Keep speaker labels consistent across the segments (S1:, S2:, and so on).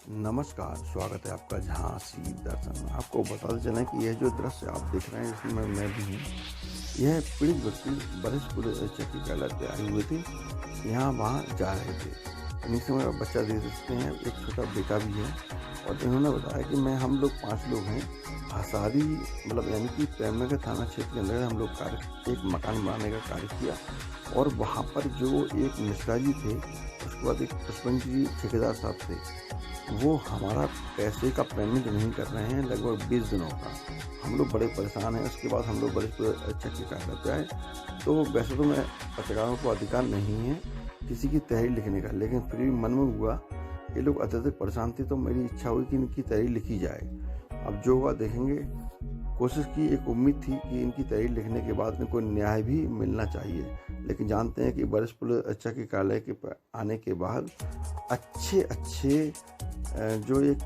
S1: नमस्कार, स्वागत है आपका झांसी दर्शन। आपको बताते चलें कि यह जो दृश्य आप देख रहे हैं इसमें मैं भी हूँ। यह पीड़ित व्यक्ति वरिष्ठ पुलिस अधीक्षक की कार्यालय पे आए हुए थे, यहाँ वहाँ जा रहे थे। इन्हीं समय बच्चा दे सकते हैं, एक छोटा बेटा भी है। और इन्होंने बताया कि हम लोग 5 लोग हैं, हसारी यानी कि प्रेमनगर थाना क्षेत्र के अंदर हम लोग एक मकान बनाने का कार्य किया। और वहाँ पर जो एक मिश्रा जी थे, उसके बाद एक पुष्पन जी ठेकेदार साहब थे, वो हमारा पैसे का पेमेंट नहीं कर रहे हैं लगभग 20 दिनों का। हम लोग बड़े परेशान हैं। उसके बाद हम लोग वरिष्ठ अधीक्षक की कार्यालय पे आए। तो वैसे तो मैं पत्रकारों को अधिकार नहीं है किसी की तहरीर लिखने का, लेकिन फिर भी मन में हुआ ये लोग अत्यधिक परेशान थे, तो मेरी इच्छा हुई कि इनकी तहरीर लिखी जाए। अब जो हुआ देखेंगे। कोशिश की, एक उम्मीद थी कि इनकी तहरीर लिखने के बाद इनको न्याय भी मिलना चाहिए, लेकिन जानते हैं कि वरिष्ठ पुलिस अधीक्षक के कार्यालय के आने के बाद अच्छे जो एक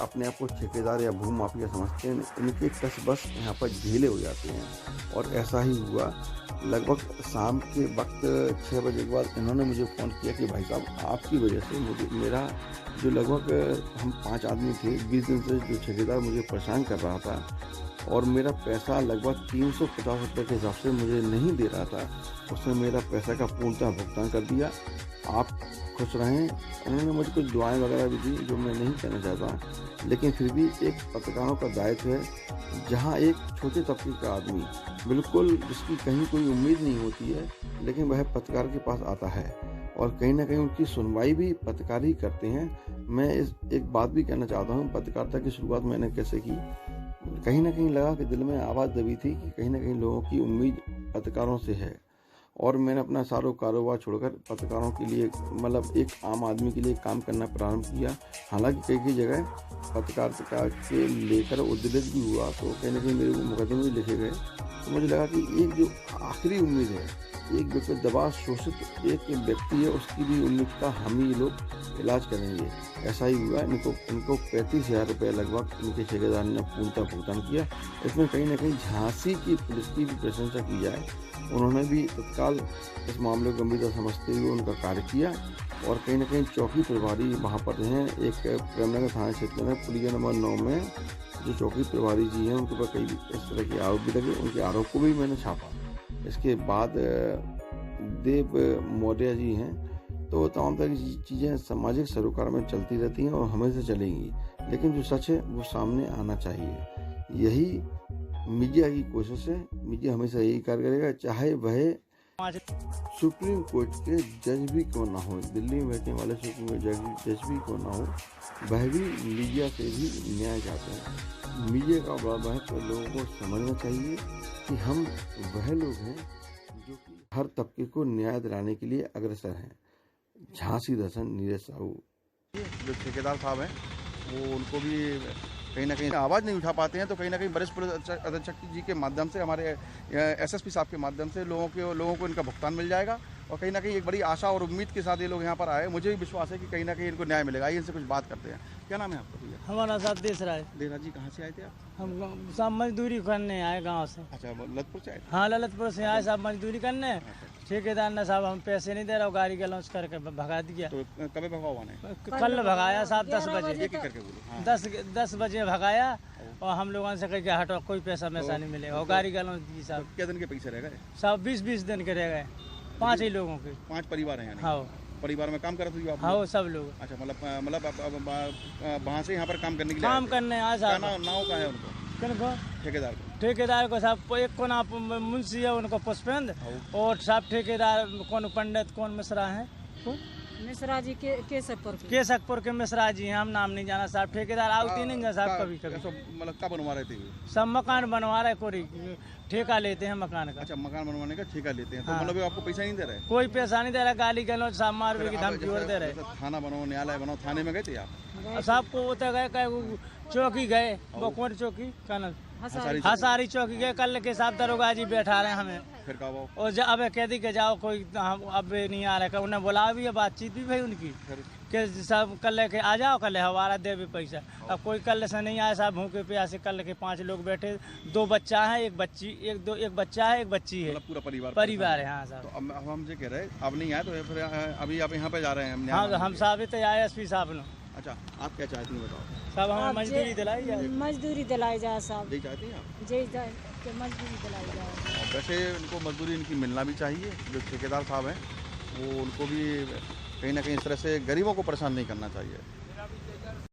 S1: अपने आप को ठेकेदार या भू माफिया समझते हैं, इनके कस बस यहाँ पर ढीले हो जाते हैं। और ऐसा ही हुआ। लगभग शाम के वक्त 6 बजे के बाद इन्होंने मुझे फ़ोन किया कि भाई साहब, आपकी वजह से मेरा जो लगभग हम 5 आदमी थे, 20 दिन से जो ठेकेदार मुझे परेशान कर रहा था और मेरा पैसा लगभग 350 रुपये के हिसाब से मुझे नहीं दे रहा था, उसने मेरा पैसा का पूर्णतः भुगतान कर दिया। आप खुश रहें। उन्होंने मुझे कुछ दुआएं वगैरह भी दी जो मैं नहीं कहना चाहता, लेकिन फिर भी एक पत्रकारों का दायित्व है, जहां एक छोटे तबके का आदमी बिल्कुल जिसकी कहीं कोई उम्मीद नहीं होती है, लेकिन वह पत्रकार के पास आता है और कहीं ना कहीं उनकी सुनवाई भी पत्रकार ही करते हैं। मैं एक बात भी कहना चाहता हूँ, पत्रकारिता की शुरुआत मैंने कैसे की, कहीं ना कहीं लगा कि दिल में आवाज़ दबी थी कि कहीं ना कहीं लोगों की उम्मीद पत्रकारों से है। और मैंने अपना सारा कारोबार छोड़कर पत्रकारों के लिए एक आम आदमी के लिए काम करना प्रारंभ किया। हालांकि कई जगह पत्रकारिता के लेकर उद्दलित भी हुआ, तो कहीं ना कहीं मेरे को मुकदमे भी लिखे गए। तो मुझे लगा कि एक जो आखिरी उम्मीद है, एक व्यक्ति दबा शोषित एक व्यक्ति है, उसकी भी उम्मीद का हम ही लोग इलाज करेंगे। ऐसा ही हुआ। इनको 35,000 रुपये लगभग इनके ठेकेदार ने पूर्णतः भुगतान किया। इसमें कहीं ना कहीं झांसी की पुलिस की भी प्रशंसा की जाए। उन्होंने भी तत्काल इस मामले को गंभीरता समझते हुए उनका कार्य किया और कहीं ना कहीं चौकी प्रभारी वहाँ पर हैं, एक प्रेमनगर थाना क्षेत्र में पुलिया नंबर 9 में जो चौकी प्रभारी जी हैं, उनके ऊपर कई इस तरह के आरोप भी लगे। उनके आरोप को भी मैंने छापा। इसके बाद देव मौर्य जी हैं। तो तमाम तरह की चीज़ें सामाजिक सरोकार में चलती रहती हैं और हमेशा चलेंगी, लेकिन जो सच है वो सामने आना चाहिए। यही मीडिया की कोशिश है। मीडिया हमेशा यही कार्य करेगा, चाहे वह सुप्रीम कोर्ट के जज भी क्यों ना हो, दिल्ली में बैठने वाले सुप्रीम कोर्ट जज भी क्यों ना हो, वह भी मीडिया से भी न्याय चाहते हैं। मीडिया का बड़ा महत्व लोगों को समझना चाहिए कि हम वह लोग हैं जो कि हर तबके को न्याय दिलाने के लिए अग्रसर हैं। झांसी दर्शन, नीरज साहू।
S2: जो ठेकेदार साहब हैं, वो उनको भी कहीं ना कहीं आवाज़ नहीं उठा पाते हैं, तो कहीं ना कहीं वरिष्ठ पुलिस अधीक्षक जी के माध्यम से, हमारे एसएसपी साहब के माध्यम से लोगों को इनका भुगतान मिल जाएगा। और कहीं ना कहीं एक बड़ी आशा और उम्मीद के साथ ये लोग यहाँ पर आए। मुझे भी विश्वास है कि कहीं ना कहीं इनको न्याय मिलेगा। आइए इनसे कुछ बात करते हैं। क्या नाम है आपका भैया?
S3: हमारा साथ देसरा है।
S2: देसरा जी, कहाँ से आए थे आप?
S3: हम सब मजदूरी करने आए गांव से।
S2: अच्छा, ललितपुर से आए थे?
S3: हाँ, ललितपुर से आए साहब मजदूरी करने। ठेकेदार ने साहब हम पैसे नहीं दे रहा, गाड़ी का लॉन्च करके भगा दिया।
S2: तो कभी भगा हुआ नहीं?
S3: कल भगाया साहब 10 बजे।
S2: एक एक करके बोलो। हाँ।
S3: 10 बजे भगाया और हम लोगों से कह के हटो, कोई पैसा नहीं मिलेगा। और गाड़ी का लॉन्च दी साहब।
S2: क्या दिन के पैसे रह गए?
S3: साहब 20 दिन के रह गए। 5 ही लोगों के।
S2: 5 परिवार हैं?
S3: हाँ,
S2: परिवार में काम करते थे आप?
S3: हाँ, सब लोग।
S2: अच्छा, वहाँ से यहाँ पर काम करने के लिए
S3: काम करने आए साहब।
S2: नाव का है उनको? ठेकेदार को
S3: साहब एक को ना मुंशी है, उनको पुष्पेंद्र, और साहब ठेकेदार कौन पंडित कौन मिश्रा है,
S4: मिश्रा जी
S3: केसकपुर के मिश्रा जी हैं। हम नाम नहीं जाना साहब। ठेकेदार आउती नहीं जा साहब कभी
S2: क्या बनवा रहे थे?
S3: सब मकान बनवा रहे, कोई ठेका लेते हैं मकान का।
S2: अच्छा, मकान बनवाने का ठेका लेते हैं। तो
S3: हाँ।
S2: आपको पैसा नहीं दे रहे?
S3: कोई पैसा नहीं दे रहा। गाली गलौज साहब मार की धमकी और दे रहे।
S2: थाना बनाओ, न्यायालय बनाओ, थाने में गए थे आप?
S3: साहब को उतर गए, चौकी गए, वो कौन चौकी, कनल हसारी चौकी गए। कल के साहब दरोगा जी बैठा रहे हमें।
S2: फिर कहा वो?
S3: और अब कह दी के जाओ, कोई अब नहीं आ रहा। उन्हें बुला भी है, बातचीत भी भाई उनकी कि सब कल के आ जाओ, कल हमारा दे भी पैसा। अब कोई कल से नहीं आया साहब, भूखे प्यासे कल के 5 लोग बैठे। 2 बच्चा है, एक बच्चा है, एक बच्ची है,
S2: पूरा
S3: परिवार है। हाँ साहब।
S2: तो अब हम ये कह रहे हैं अब नहीं आए, तो फिर अभी आप यहाँ पे जा रहे हैं?
S3: हाँ, हम साहब तो आए एसपी साहब ने।
S2: अच्छा, आप क्या चाहती हैं बताओ?
S3: सब हमें
S4: अब
S3: मजदूरी दिलाई जाए।
S4: मजदूरी दिलाई जाए साहब,
S2: यही चाहती हैं आप?
S4: के मजदूरी दिलाई जाए।
S2: और वैसे इनको मजदूरी इनकी मिलना भी चाहिए, जो ठेकेदार साहब हैं वो उनको भी कहीं ना कहीं इस तरह से गरीबों को परेशान नहीं करना चाहिए।